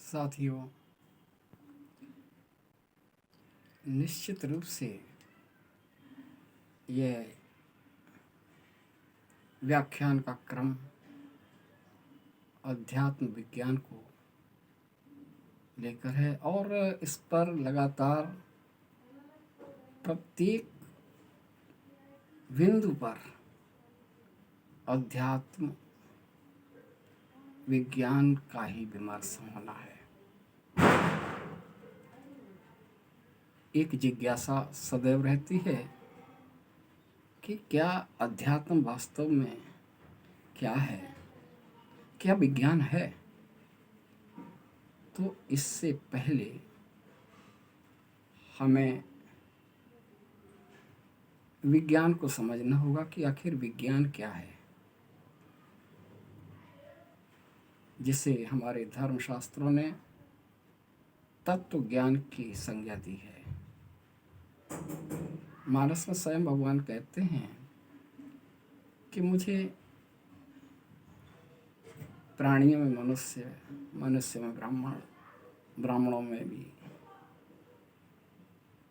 साथियों, निश्चित रूप से यह व्याख्यान का क्रम अध्यात्म विज्ञान को लेकर है और इस पर लगातार प्रत्येक बिंदु पर अध्यात्म विज्ञान का ही विमर्श होना है। एक जिज्ञासा सदैव रहती है कि क्या अध्यात्म वास्तव में क्या है, क्या विज्ञान है। तो इससे पहले हमें विज्ञान को समझना होगा कि आखिर विज्ञान क्या है, जिसे हमारे धर्मशास्त्रों ने तत्व ज्ञान की संज्ञा दी है। मानस में स्वयं भगवान कहते हैं कि मुझे प्राणियों में मनुष्य, मनुष्य में ब्राह्मण, ब्राह्मणों में भी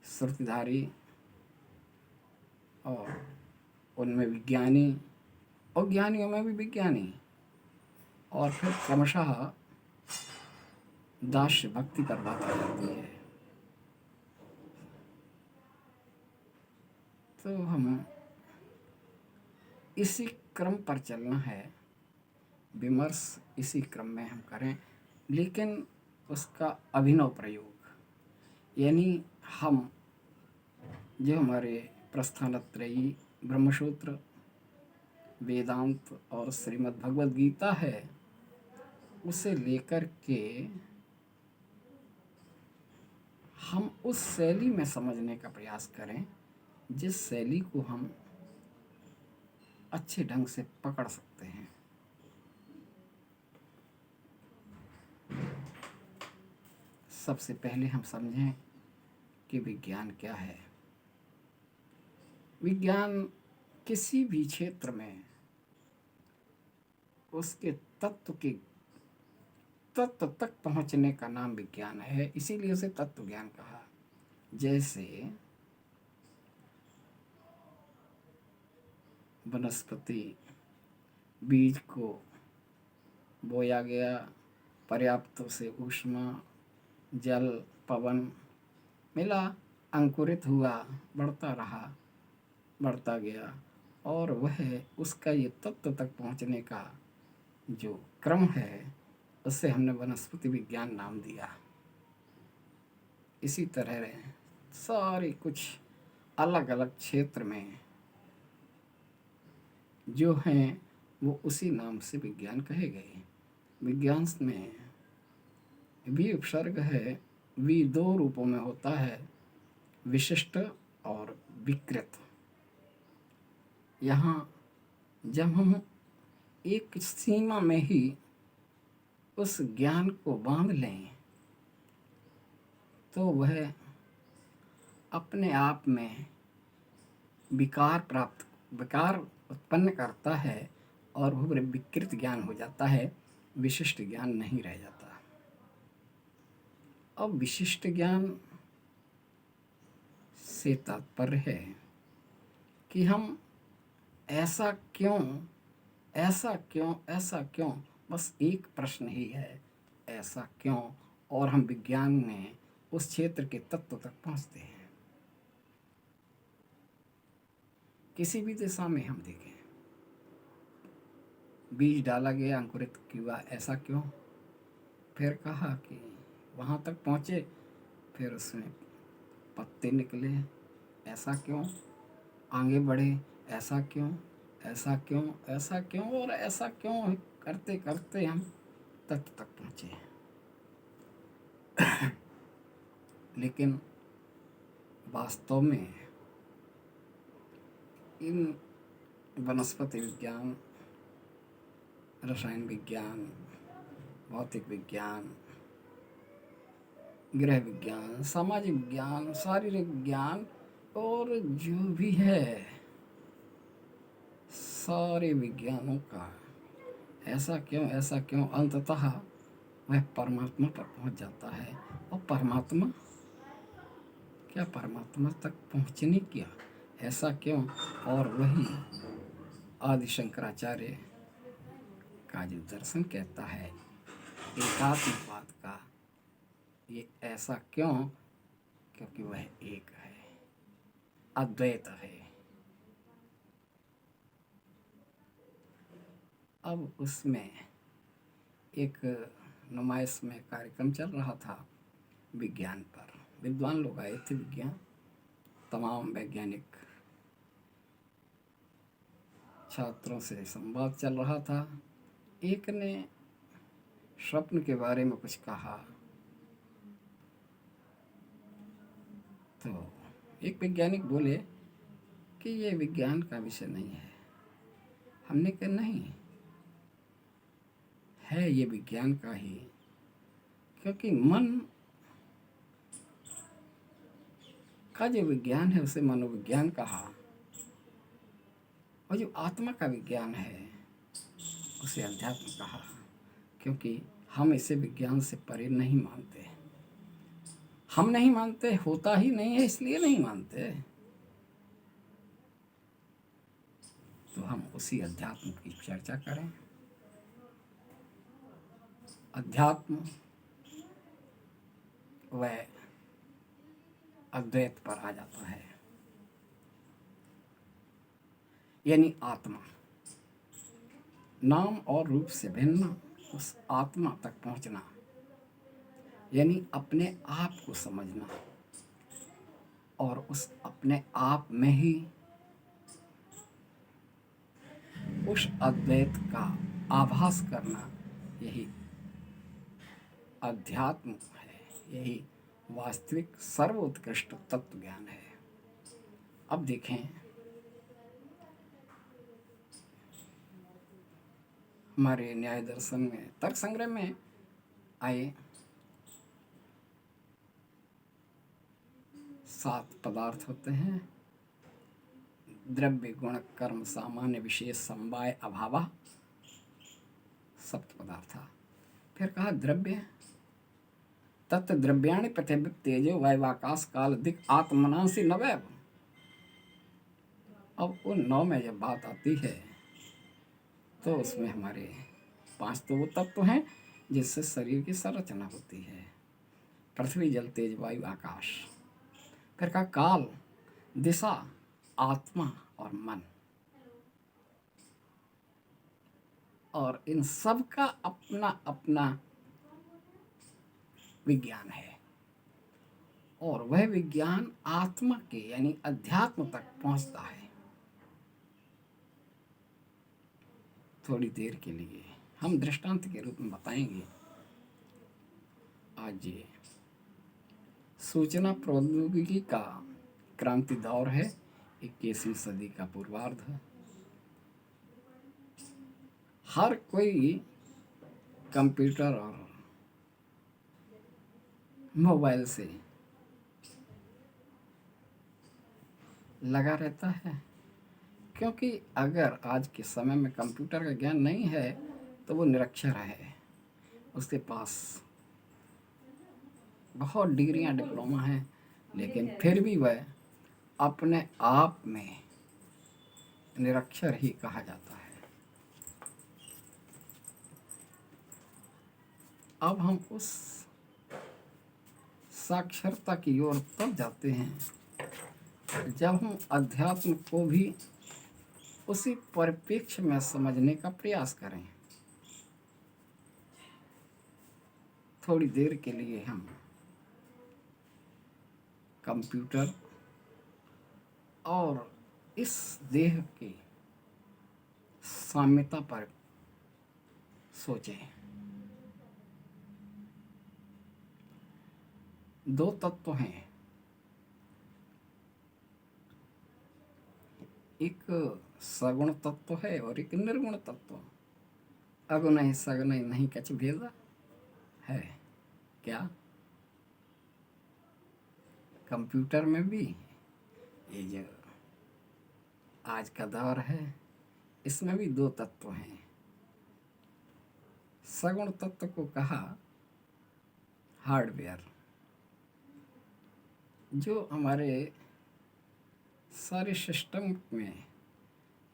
श्रुतिधारी और उनमें विज्ञानी और ज्ञानियों में भी विज्ञानी, और फिर क्रमशः दास्य भक्ति पर बात आ जाती है। तो हम इसी क्रम पर चलना है, विमर्श इसी क्रम में हम करें, लेकिन उसका अभिनव प्रयोग, यानी हम जो हमारे प्रस्थानत्रयी, ब्रह्मसूत्र, वेदांत और श्रीमद् भगवद गीता है, उसे लेकर के हम उस शैली में समझने का प्रयास करें जिस शैली को हम अच्छे ढंग से पकड़ सकते हैं। सबसे पहले हम समझें कि विज्ञान क्या है। विज्ञान किसी भी क्षेत्र में उसके तत्व तक पहुंचने का नाम विज्ञान है, इसीलिए उसे तत्व ज्ञान कहा। जैसे वनस्पति बीज को बोया गया, पर्याप्त से ऊष्मा, जल, पवन मिला, अंकुरित हुआ, बढ़ता रहा, बढ़ता गया, और वह उसका ये तत्व तक पहुंचने का जो क्रम है उससे हमने वनस्पति विज्ञान नाम दिया। इसी तरह सारे कुछ अलग अलग क्षेत्र में जो हैं वो उसी नाम से विज्ञान कहे गए। विज्ञान में भी उपसर्ग है, भी दो रूपों में होता है, विशिष्ट और विकृत। यहाँ जब हम एक सीमा में ही उस ज्ञान को बांध लें तो वह अपने आप में विकार उत्पन्न करता है और वह विकृत ज्ञान हो जाता है, विशिष्ट ज्ञान नहीं रह जाता। अब विशिष्ट ज्ञान से तात्पर्य है कि हम ऐसा क्यों, बस एक प्रश्न ही है, ऐसा क्यों, और हम विज्ञान में उस क्षेत्र के तत्व तक पहुंचते हैं। किसी भी दिशा में हम देखें, बीज डाला गया, अंकुरित हुआ, ऐसा क्यों, फिर कहा कि वहाँ तक पहुँचे, फिर उसमें पत्ते निकले, ऐसा क्यों, आगे बढ़े, ऐसा क्यों, और ऐसा क्यों करते करते हम तत्व तक पहुँचे। लेकिन वास्तव में इन वनस्पति विज्ञान, रसायन विज्ञान, भौतिक विज्ञान, गृह विज्ञान, सामाजिक विज्ञान, शारीरिक विज्ञान और जो भी है, सारे विज्ञानों का ऐसा क्यों अंततः वह परमात्मा पर पहुंच जाता है। और परमात्मा क्या, परमात्मा तक पहुंचने क्या, ऐसा क्यों? और वही आदि शंकराचार्य का जो दर्शन कहता है एकात्मवाद का, ये ऐसा क्यों? क्योंकि वह एक है, अद्वैत है। अब उसमें एक नुमाइश में कार्यक्रम चल रहा था विज्ञान पर, विद्वान लोग आए थे, विज्ञान तमाम वैज्ञानिक छात्रों से संवाद चल रहा था। एक ने स्वप्न के बारे में कुछ कहा तो एक वैज्ञानिक बोले कि ये विज्ञान का विषय नहीं है। हमने कहा नहीं है, ये विज्ञान का ही, क्योंकि मन का जो विज्ञान है उसे मनोविज्ञान कहा, और जो आत्मा का विज्ञान है उसे अध्यात्म कहा, क्योंकि हम इसे विज्ञान से परे नहीं मानते। हम नहीं मानते, होता ही नहीं है इसलिए नहीं मानते। तो हम उसी अध्यात्म की चर्चा करें। अध्यात्म वह अद्वैत पर आ जाता है, यानी आत्मा नाम और रूप से भिन्न उस आत्मा तक पहुंचना, यानी अपने आप को समझना और उस अपने आप में ही उस अद्वैत का आभास करना, यही अध्यात्म है, यही वास्तविक सर्वोत्कृष्ट तत्व ज्ञान है। अब देखें, हमारे न्याय दर्शन में तर्क संग्रह में आए 7 पदार्थ होते हैं। द्रव्य गुण कर्म सामान्य विशेष समवाय अभाव, सप्त पदार्थ। फिर कहा द्रव्य तत्व द्रव्याणि पृथिवी तेजो वायुवाकाश काल दिक् आत्मनांसि नवैव। अब उन 9 में जब बात आती है तो उसमें हमारे 5 तो वो तत्व हैं जिससे शरीर की संरचना होती है, पृथ्वी जल तेज वायु आकाश। फिर कहा काल, दिशा, आत्मा और मन, और इन सब का अपना अपना विज्ञान है, और वह विज्ञान आत्मा के यानी अध्यात्म तक पहुंचता है। थोड़ी देर के लिए हम दृष्टांत के रूप में बताएंगे। आज ये सूचना प्रौद्योगिकी का क्रांति दौर है, 21वीं सदी का पूर्वार्ध है। हर कोई कंप्यूटर और मोबाइल से लगा रहता है, क्योंकि अगर आज के समय में कंप्यूटर का ज्ञान नहीं है तो वो निरक्षर है। उसके पास बहुत डिग्रियां डिप्लोमा हैं, लेकिन फिर भी वह अपने आप में निरक्षर ही कहा जाता है। अब हम उस साक्षरता की ओर तब जाते हैं जब हम अध्यात्म को भी उसी परिप्रेक्ष्य में समझने का प्रयास करें। थोड़ी देर के लिए हम कंप्यूटर और इस देह की साम्यता पर सोचें। 2 तत्व हैं, एक सगुण तत्व है और एक निर्गुण तत्व। अगुण सगुण नहीं कछ भेद है क्या? कंप्यूटर में भी ये जो आज का दौर है इसमें भी 2 तत्व हैं। सगुण तत्व को कहा हार्डवेयर जो हमारे सारे सिस्टम में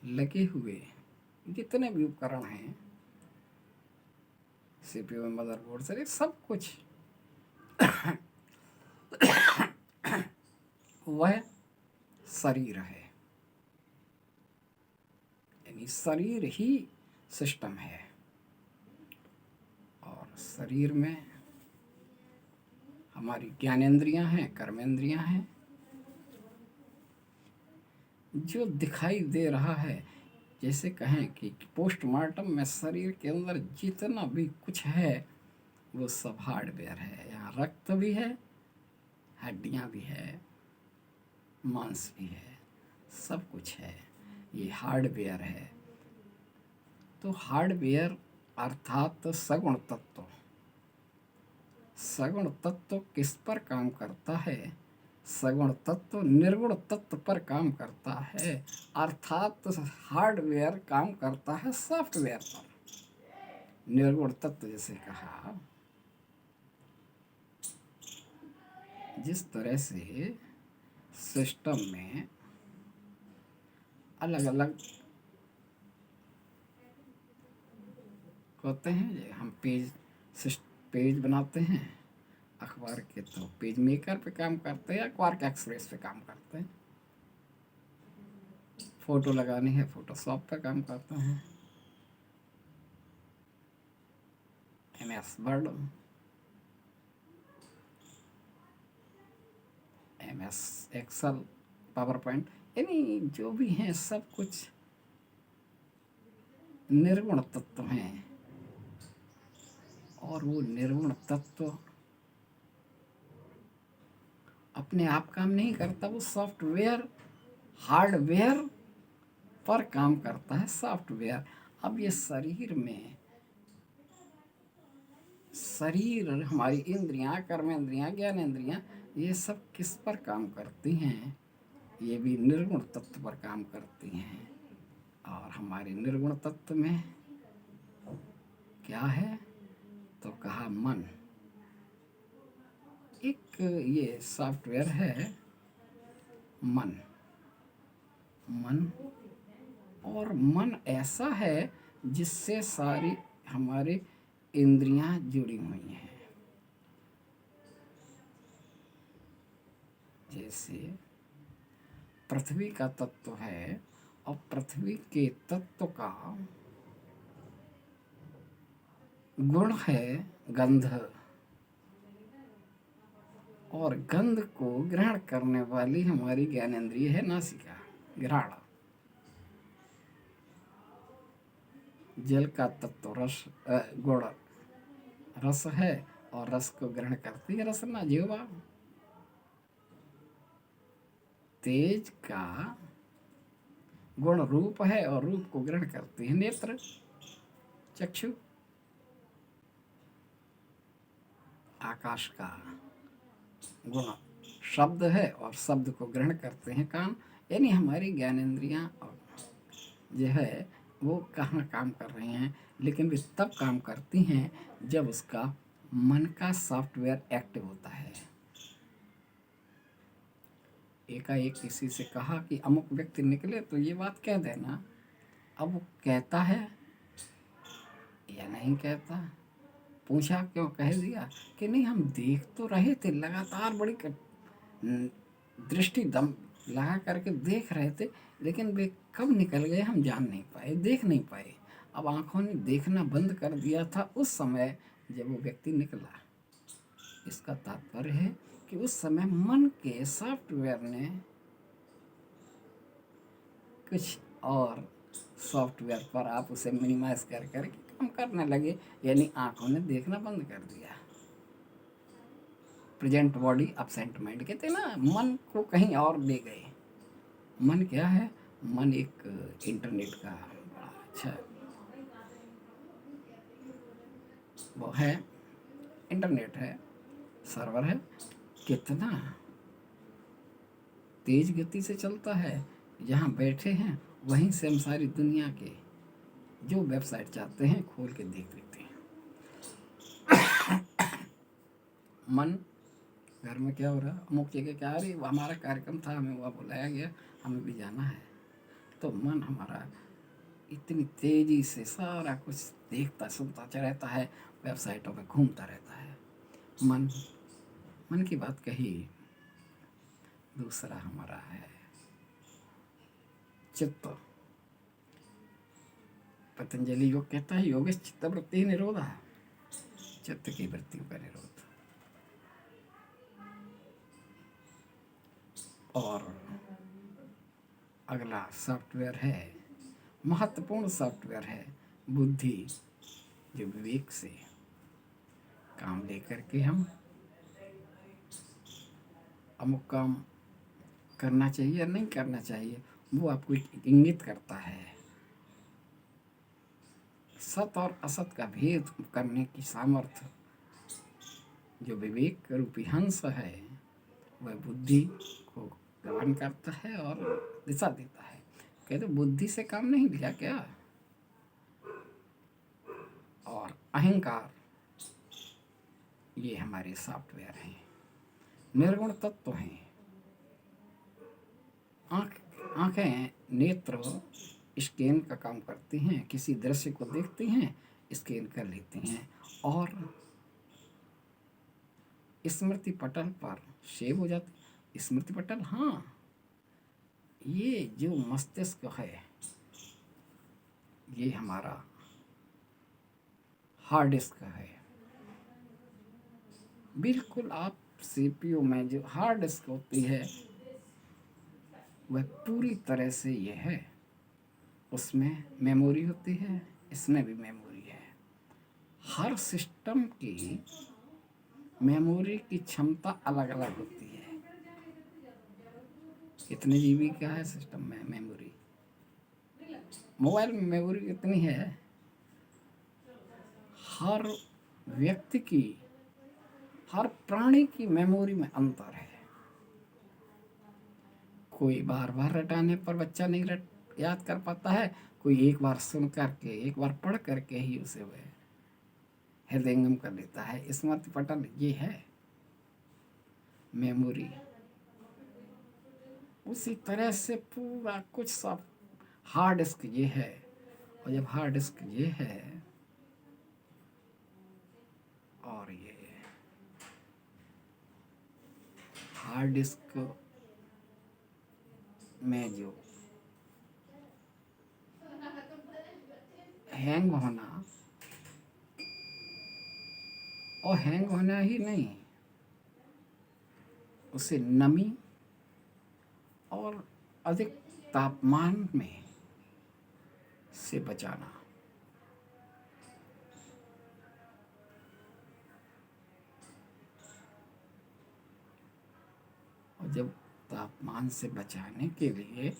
लगे हुए जितने भी उपकरण हैं, सीपीयू, मदरबोर्ड से सब कुछ वह शरीर है, यानी शरीर ही सिस्टम है। और शरीर में हमारी ज्ञानेंद्रियां हैं, कर्मेंद्रियां हैं। जो दिखाई दे रहा है, जैसे कहें कि पोस्टमार्टम में शरीर के अंदर जितना भी कुछ है वो सब हार्डवेयर है। यहाँ रक्त भी है, हड्डियाँ भी है, मांस भी है, सब कुछ है, ये हार्डवेयर है। तो हार्डवेयर अर्थात सगुण तत्व। सगुण तत्व किस पर काम करता है? सगुण तत्व निर्गुण तत्व पर काम करता है, अर्थात हार्डवेयर काम करता है सॉफ्टवेयर पर। निर्गुण तत्व जैसे कहा, जिस तरह से सिस्टम में अलग अलग होते हैं, हम पेज बनाते हैं अखबार के, तो पेज मेकर पे काम करते हैं या क्वार्क एक्सप्रेस पे काम करते हैं। फोटो लगानी है, फोटोशॉप पे काम करते हैं, MS Word, MS Excel, PowerPoint, यानी जो भी हैं सब कुछ निर्गुण तत्व हैं। और वो निर्गुण तत्व अपने आप काम नहीं करता, वो सॉफ्टवेयर हार्डवेयर पर काम करता है, सॉफ्टवेयर। अब ये शरीर में, शरीर हमारी इंद्रियां, कर्मेंद्रियां, ज्ञानेंद्रियां, ये सब किस पर काम करती हैं? ये भी निर्गुण तत्व पर काम करती हैं। और हमारे निर्गुण तत्व में क्या है? तो कहा मन। एक ये सॉफ्टवेयर है मन। मन, और मन ऐसा है जिससे सारी हमारी इंद्रियां जुड़ी हुई हैं। जैसे पृथ्वी का तत्व है, और पृथ्वी के तत्व का गुण है गंध, और गंध को ग्रहण करने वाली हमारी ज्ञानेंद्रिय है नासिका, घ्राण। जल का तत्व रस, गुण रस है, और रस को ग्रहण करती है रसना जीवा। तेज का गुण रूप है, और रूप को ग्रहण करती है नेत्र, चक्षु। आकाश का गुण शब्द है, और शब्द को ग्रहण करते हैं कान। यानी हमारी ज्ञानेंद्रियां जो है वो कहाँ काम कर रही हैं, लेकिन वे तब काम करती हैं जब उसका मन का सॉफ्टवेयर एक्टिव होता है। एकाएक किसी से कहा कि अमुक व्यक्ति निकले तो ये बात कह देना। अब वो कहता है या नहीं कहता? पूछा क्यों? कह दिया कि नहीं, हम देख तो रहे थे, लगातार बड़ी दृष्टि दम लगा करके देख रहे थे, लेकिन वे कब निकल गए हम जान नहीं पाए, देख नहीं पाए। अब आंखों ने देखना बंद कर दिया था उस समय जब वो व्यक्ति निकला। इसका तात्पर्य है कि उस समय मन के सॉफ्टवेयर ने कुछ और सॉफ्टवेयर पर आप उसे मिनिमाइज कर करके काम करने लगे, यानी आंखों ने देखना बंद कर दिया। प्रेजेंट बॉडी अपसेंट माइंड कहते हैं ना, मन को कहीं और ले गए। मन क्या है? मन एक इंटरनेट का बड़ा अच्छा वो है, इंटरनेट है, सर्वर है। कितना तेज गति से चलता है, जहाँ बैठे हैं वहीं से हम सारी दुनिया के जो वेबसाइट चाहते हैं खोल के देख लेते हैं। मन घर में क्या हो रहा, अमुक जगह क्या, अरे वो हमारा कार्यक्रम था, हमें वहाँ बुलाया गया, हमें भी जाना है। तो मन हमारा इतनी तेजी से सारा कुछ देखता सुनता रहता है, वेबसाइटों पे घूमता रहता है। मन मन की बात कही। दूसरा हमारा है चित्त। पतंजलि योग कहता है योगेश चित्त वृत्ति निरोधा, चित्त की वृत्तियों का निरोध। और अगला सॉफ्टवेयर है, महत्वपूर्ण सॉफ्टवेयर है बुद्धि, जो विवेक से काम लेकर के हम अमुक काम करना चाहिए या नहीं करना चाहिए, वो आपको इंगित करता है। सत और असत का भेद करने की सामर्थ्य जो विवेक रूपी हंस है, वह बुद्धि को गमन करता है और दिशा देता है। कहते बुद्धि से काम नहीं लिया क्या। और अहंकार, ये हमारे सॉफ्टवेयर हैं, निर्गुण तत्व हैं। आंखें नेत्र स्कैन का काम करती हैं, किसी दृश्य को देखती हैं, स्कैन कर लेती हैं और स्मृति पटल पर सेव हो जाती। स्मृति पटल, हाँ, ये जो मस्तिष्क है, ये हमारा हार्ड डिस्क है। बिल्कुल आप सीपीयू में जो हार्ड डिस्क होती है, वह पूरी तरह से ये है। उसमें मेमोरी होती है, इसमें भी मेमोरी है। हर सिस्टम की मेमोरी की क्षमता अलग अलग होती है। कितने जीबी का है सिस्टम में मेमोरी, मोबाइल में मेमोरी कितनी है। हर व्यक्ति की, हर प्राणी की मेमोरी में अंतर है। कोई बार बार रटाने पर बच्चा नहीं याद कर पाता है, कोई एक बार सुन करके, एक बार पढ़ करके ही उसे वह हृदयंगम कर लेता है। स्मृति पटल ये है मेमोरी। उसी तरह से पूरा कुछ सब हार्ड डिस्क ये है। और जब हार्ड डिस्क ये है और ये हार्ड डिस्क में जो हैंग होना, और हैंग होना ही नहीं, उसे नमी और अधिक तापमान में से बचाना। और जब तापमान से बचाने के लिए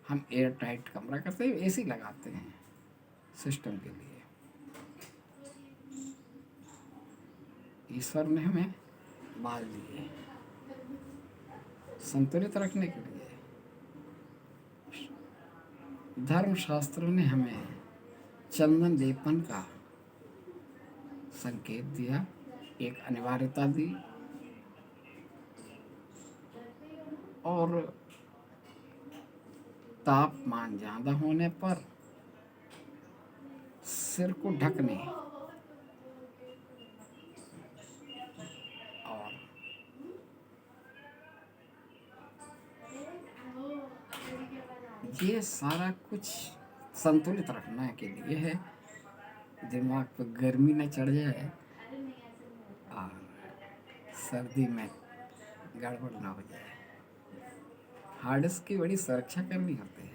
हम एयर टाइट कमरा करते हैं, एसी लगाते हैं सिस्टम के लिए, ईश्वर ने हमें बाल दिए संतुलित रखने के लिए। धर्मशास्त्रों ने हमें चंदन लेपन का संकेत दिया, एक अनिवार्यता दी। और तापमान ज़्यादा होने पर सिर को ढकने और ये सारा कुछ संतुलित रखने के लिए है, दिमाग पर गर्मी न चढ़ जाए और सर्दी में गड़बड़ ना हो जाए। हार्ड डिस्क की बड़ी सुरक्षा करनी होती है।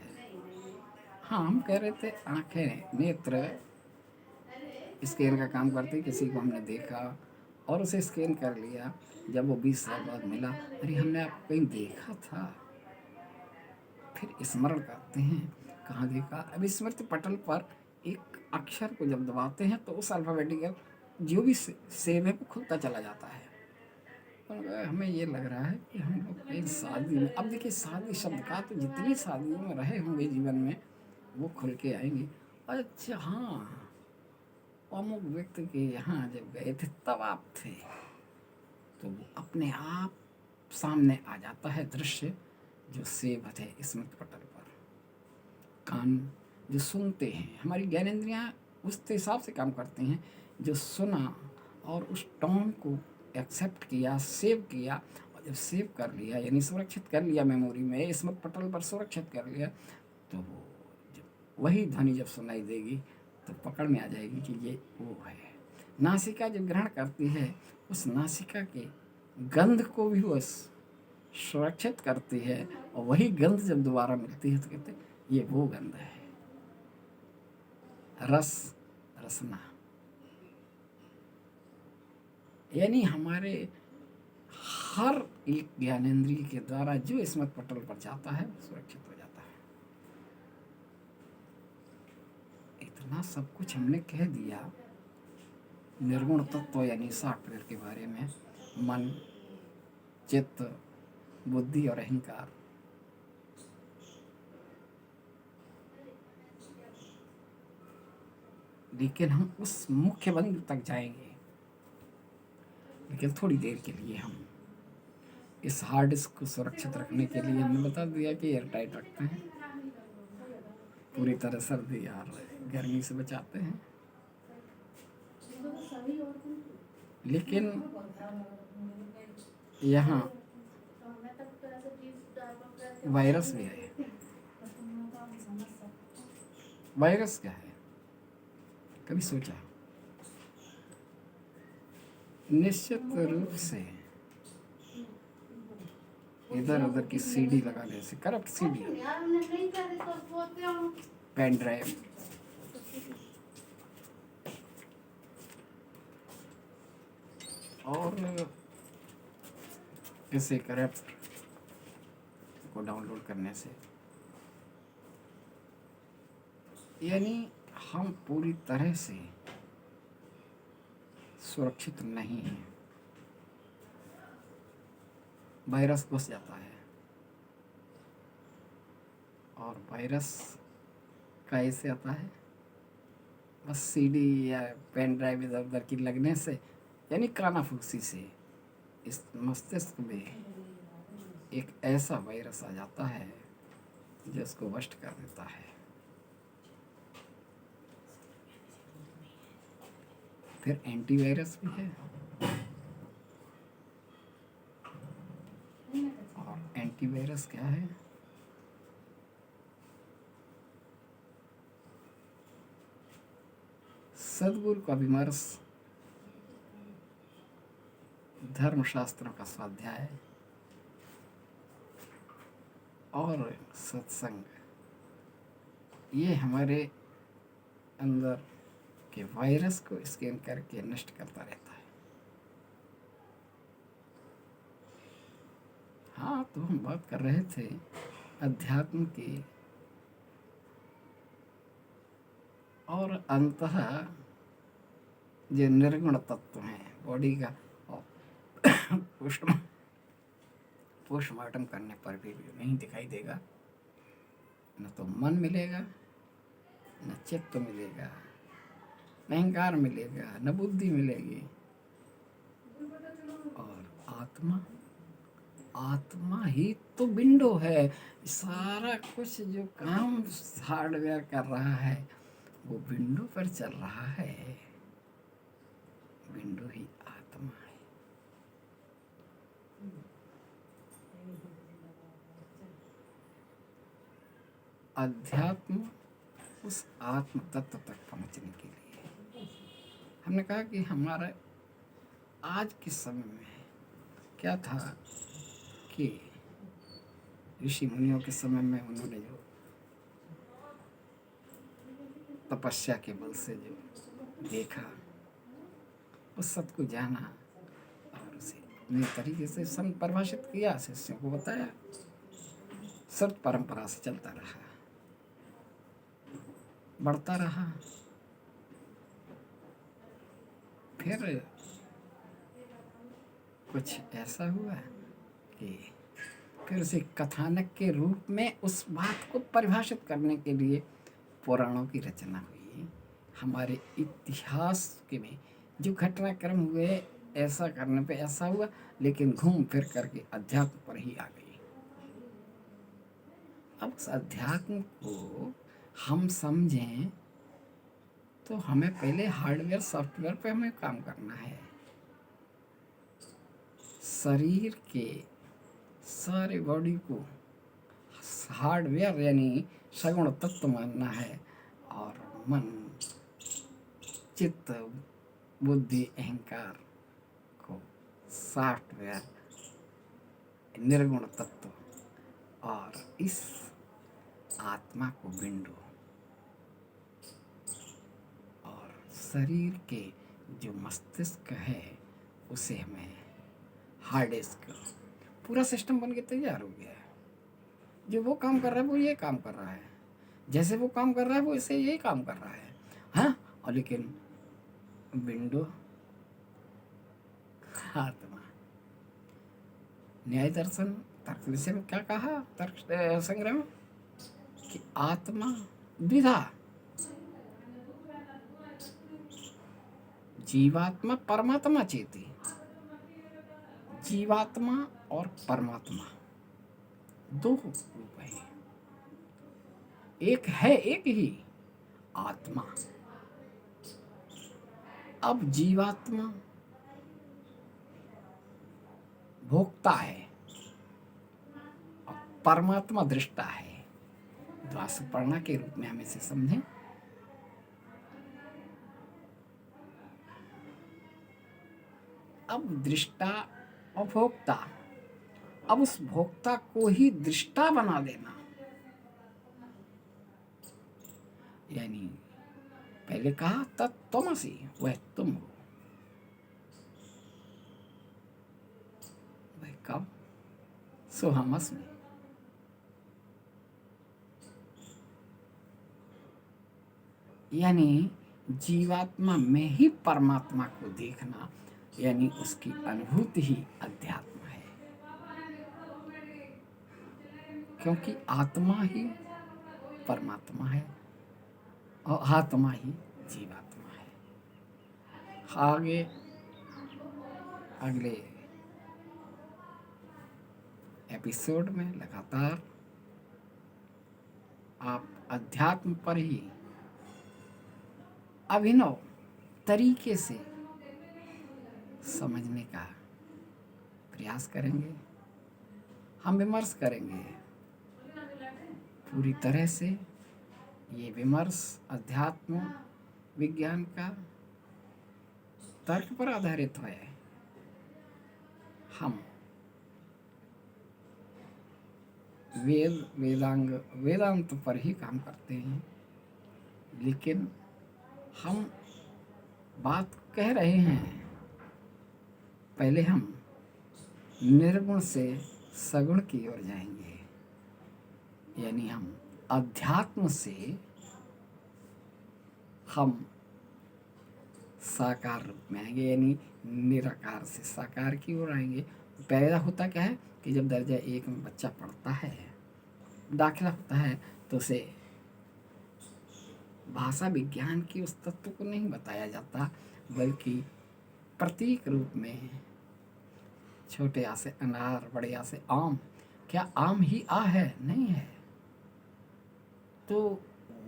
हाँ, हम कह रहे थे आंखें नेत्र स्कैन का काम करते, किसी को हमने देखा और उसे स्कैन कर लिया, जब वो 20 साल बाद मिला, अरे हमने आपको कहीं देखा था, फिर स्मरण करते हैं कहाँ देखा। अब स्मृति पटल पर एक अक्षर को जब दबाते हैं तो उस अल्फ़ाबेटिकल जो भी सेव है वो खुलता चला जाता है। और हमें ये लग रहा है कि हम लोग कहीं शादी में, अब देखिए शादी शब्द का तो जितनी शादियों में रहे होंगे जीवन में वो खुल के आएंगे। अच्छा हाँ, अमुक व्यक्ति के यहाँ जब गए थे तब आप थे, तो वो अपने आप सामने आ जाता है दृश्य जो सेव है स्मृति पटल पर। कान जो सुनते हैं, हमारी ज्ञानेंद्रियाँ उस हिसाब से काम करती हैं, जो सुना और उस टोन को एक्सेप्ट किया, सेव किया, और जब सेव कर लिया यानी सुरक्षित कर लिया मेमोरी में, स्मृति पटल पर सुरक्षित कर लिया, तो वो जब वही ध्वनि जब सुनाई देगी तो पकड़ में आ जाएगी कि ये वो है। नासिका जब ग्रहण करती है, उस नासिका के गंध को भी वो सुरक्षित करती है, और वही गंध जब दोबारा मिलती है तो कहते हैं ये वो गंध है। रस, रसना, यानी हमारे हर एक ज्ञानेंद्रिय के द्वारा जो स्मृति पटल पर जाता है वो सुरक्षित हो जाता है। इतना सब कुछ हमने कह दिया निर्गुण तत्व यानी सॉफ्टवेयर के बारे में, मन, चित्त, बुद्धि और अहंकार। लेकिन हम उस मुख्य बिंदु तक जाएंगे, लेकिन थोड़ी देर के लिए हम इस हार्ड डिस्क को सुरक्षित रखने के लिए हमने बता दिया कि एयर टाइट रखते हैं, पूरी तरह सर्दी और गर्मी से बचाते हैं। लेकिन यहाँ वायरस भी है। वायरस क्या है, कभी सोचा? निश्चित रूप से इधर उधर की सीडी लगाने से, करप्ट सीडी, पेन ड्राइव, और किसी करप्ट को डाउनलोड करने से, यानी हम पूरी तरह से सुरक्षित नहीं हैं। वायरस घुस जाता है, और वायरस कैसे आता है? बस सीडी या पेन ड्राइव इधर उधर की लगने से, यानी कानाफूसी से इस मस्तिष्क में एक ऐसा वायरस आ जाता है जो उसको वष्ट कर देता है। फिर एंटीवायरस भी है, और एंटीवायरस क्या है? सद्गुरु का विमर्श, धर्मशास्त्रों का स्वाध्याय और सत्संग, ये हमारे अंदर के वायरस को स्कैन करके नष्ट करता रहता है। हाँ, तो हम बात कर रहे थे अध्यात्म की, और अंतः जो निर्गुण तत्व हैं बॉडी का, पोस्टमार्टम करने पर भी नहीं दिखाई देगा। न तो मन मिलेगा, न चित्त मिलेगा, न अहंकार मिलेगा, न बुद्धि मिलेगी, और आत्मा ही तो विंडो है। सारा कुछ जो काम हार्डवेयर कर रहा है वो विंडो पर चल रहा है। विंडो ही आत्मा है। अध्यात्म उस आत्म तत्व तक पहुंचने के लिए हमने कहा कि हमारा आज के समय में क्या था कि ऋषि मुनियों के समय में उन्होंने जो तपस्या के बल से जो देखा, उस सत्य को जाना और उसे नए तरीके से परिभाषित किया, शिष्यों को बताया, सत्य परंपरा से चलता रहा, बढ़ता रहा। फिर कुछ ऐसा हुआ कि फिर उसे कथानक के रूप में उस बात को परिभाषित करने के लिए पुराणों की रचना हुई। हमारे इतिहास के में जो घटनाक्रम हुए ऐसा करने पे ऐसा हुआ, लेकिन घूम फिर करके अध्यात्म पर ही आ गई। अब उस अध्यात्म को हम समझें तो हमें पहले हार्डवेयर सॉफ्टवेयर पे हमें काम करना है। शरीर के सारे बॉडी को हार्डवेयर यानी सगुण तत्व मानना है, और मन, चित्त, बुद्धि, अहंकार को सॉफ्टवेयर, निर्गुण तत्व, और इस आत्मा को विंडो, और शरीर के जो मस्तिष्क है उसे हमें हार्ड डिस्क। पूरा सिस्टम बन के तैयार हो गया है। जो वो काम कर रहा है वो ये काम कर रहा है, जैसे वो काम कर रहा है वो इसे यही काम कर रहा है। हाँ, और लेकिन विंडो आत्मा। न्याय दर्शन तर्क विषय में क्या कहा, तर्क संग्रह में, कि आत्मा द्विधा, जीवात्मा परमात्मा चेती। जीवात्मा और परमात्मा दो रूप है, एक है एक ही आत्मा। अब जीवात्मा भोक्ता है और परमात्मा दृष्टा है। द्वासपर्णा के रूप में हम इसे समझें। अब दृष्टा और भोक्ता, अब उस भोक्ता को ही दृष्टा बना देना, यानी पहले कहा तत्त्वमसि, वह तुम हो। वह कब? सोहमस्मि। यानी जीवात्मा में ही परमात्मा को देखना, यानी उसकी अनुभूति ही अध्यात्म है, क्योंकि आत्मा ही परमात्मा है और आत्मा ही जीवात्मा है। आगे अगले एपिसोड में लगातार आप अध्यात्म पर ही अभिनव तरीके से समझने का प्रयास करेंगे। हम विमर्श करेंगे पूरी तरह से। ये विमर्श अध्यात्म विज्ञान का तर्क पर आधारित है। हम वेदांत पर ही काम करते हैं, लेकिन हम बात कह रहे हैं, पहले हम निर्गुण से सगुण की ओर जाएंगे, यानी हम अध्यात्म से हम साकार रूप में आएंगे, यानी निराकार से साकार की ओर आएंगे। पैदा होता क्या है कि जब दर्जा 1 में बच्चा पढ़ता है, दाखिला होता है, तो उसे भाषा विज्ञान की उस तत्व को नहीं बताया जाता, बल्कि प्रतीक रूप में, छोटे आ से अनार, बड़े आ से आम। क्या आम ही आ है? नहीं है। तो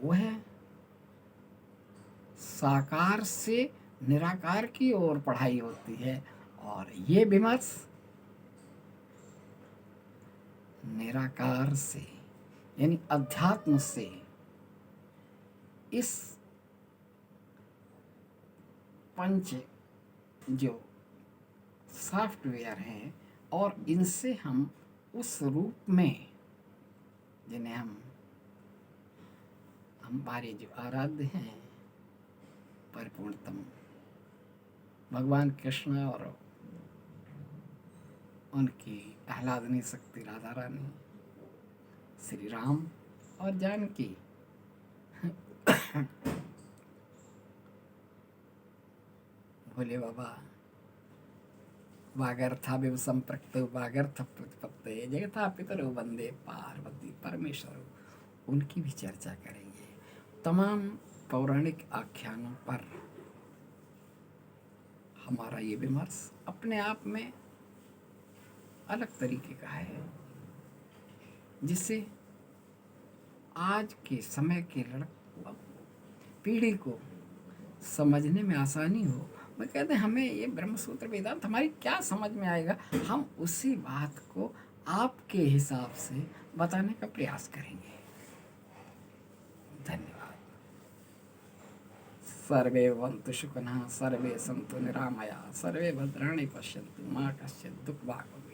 वह साकार से निराकार की ओर पढ़ाई होती है, और ये विमर्श निराकार से यानी अध्यात्म से इस पंच जो सॉफ्टवेयर हैं, और इनसे हम उस रूप में जिन्हें हमारे जो आराध्य हैं परिपूर्णतम भगवान कृष्ण और उनकी आह्लादनी शक्ति राधा रानी, श्री राम और जानकी, भोले बाबा, वागर्थाविव संपृक्तौ वागर्थ प्रतिपत्तये जगता पितरौ वंदे पार्वती परमेश्वरौ, उनकी भी चर्चा करेंगे। तमाम पौराणिक आख्यानों पर हमारा ये विमर्श अपने आप में अलग तरीके का है, जिससे आज के समय के पीढ़ी को समझने में आसानी हो। मैं कहते हैं हमें ये ब्रह्मसूत्र वेदांत हमारी क्या समझ में आएगा, हम उसी बात को आपके हिसाब से बताने का प्रयास करेंगे। धन्यवाद। सर्वे भवन्तु सुखिनः, सर्वे सन्तु निरामया, सर्वे भद्राणि पश्यन्तु, मा कश्चित् दुःखभाग् भवेत्।